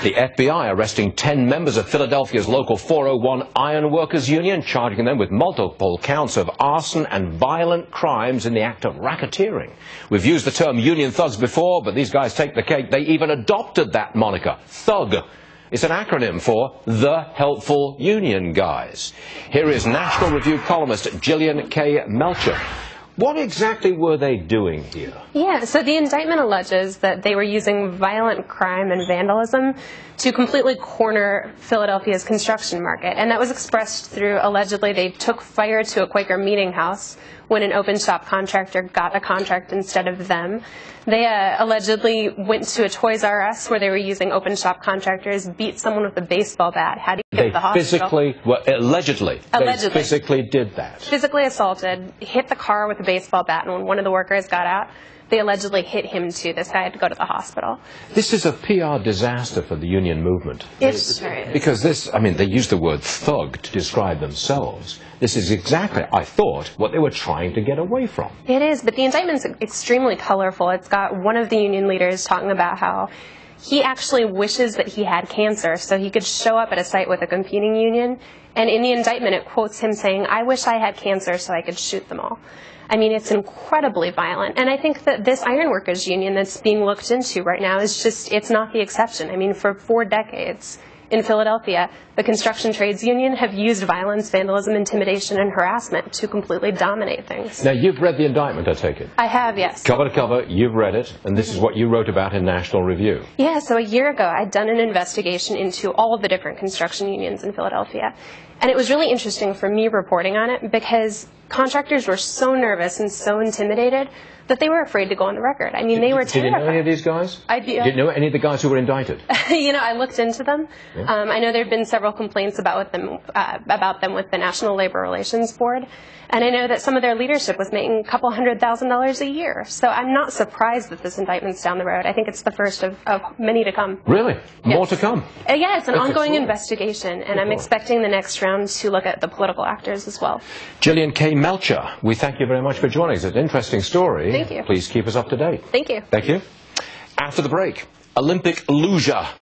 The FBI arresting 10 members of Philadelphia's local 401 Iron Workers Union, charging them with multiple counts of arson and violent crimes in the act of racketeering. We've used the term union thugs before, but these guys take the cake. They even adopted that moniker, thug. It's an acronym for The Helpful Union Guys. Here is National Review columnist Gillian K. Melcher. What exactly were they doing here? Yeah, so the indictment alleges that they were using violent crime and vandalism to completely corner Philadelphia's construction market. And that was expressed through, allegedly, they took fire to a Quaker meeting house when an open shop contractor got a contract instead of them. They allegedly went to a Toys R Us where they were using open shop contractors, beat someone with a baseball bat, had to get to the hospital. Allegedly, they physically did that. Physically assaulted, hit the car with a baseball bat, and when one of the workers got out, they allegedly hit him too. This guy had to go to the hospital. This is a PR disaster for the union movement. Because this, I mean, they use the word thug to describe themselves. This is exactly, I thought, what they were trying to get away from. It is, but the indictment's extremely colorful. It's got one of the union leaders talking about how he actually wishes that he had cancer so he could show up at a site with a competing union. And in the indictment, it quotes him saying, "I wish I had cancer so I could shoot them all." I mean, it's incredibly violent. And I think that this ironworkers union that's being looked into right now is just, it's not the exception. I mean, for 4 decades in Philadelphia, the construction trades union have used violence, vandalism, intimidation, and harassment to completely dominate things. Now, you've read the indictment, I take it? I have, yes. Cover to cover, you've read it, and this is what you wrote about in National Review. Yeah, so a year ago, I'd done an investigation into all of the different construction unions in Philadelphia. And it was really interesting for me reporting on it because contractors were so nervous and so intimidated that they were afraid to go on the record. I mean, they were terrified. Did you know any of these guys? Did you know any of the guys who were indicted? You know, I looked into them. Yeah. I know there have been several complaints about them with the National Labor Relations Board. And I know that some of their leadership was making a couple $100,000 a year. So I'm not surprised that this indictment's down the road. I think it's the first of many to come. Really? More to come? Yeah, it's an ongoing investigation, and I'm expecting the next round to look at the political actors as well. Gillian K. Melcher, we thank you very much for joining us. It's an interesting story. Thank you. Please keep us up to date. Thank you. Thank you. After the break, Olympic luge.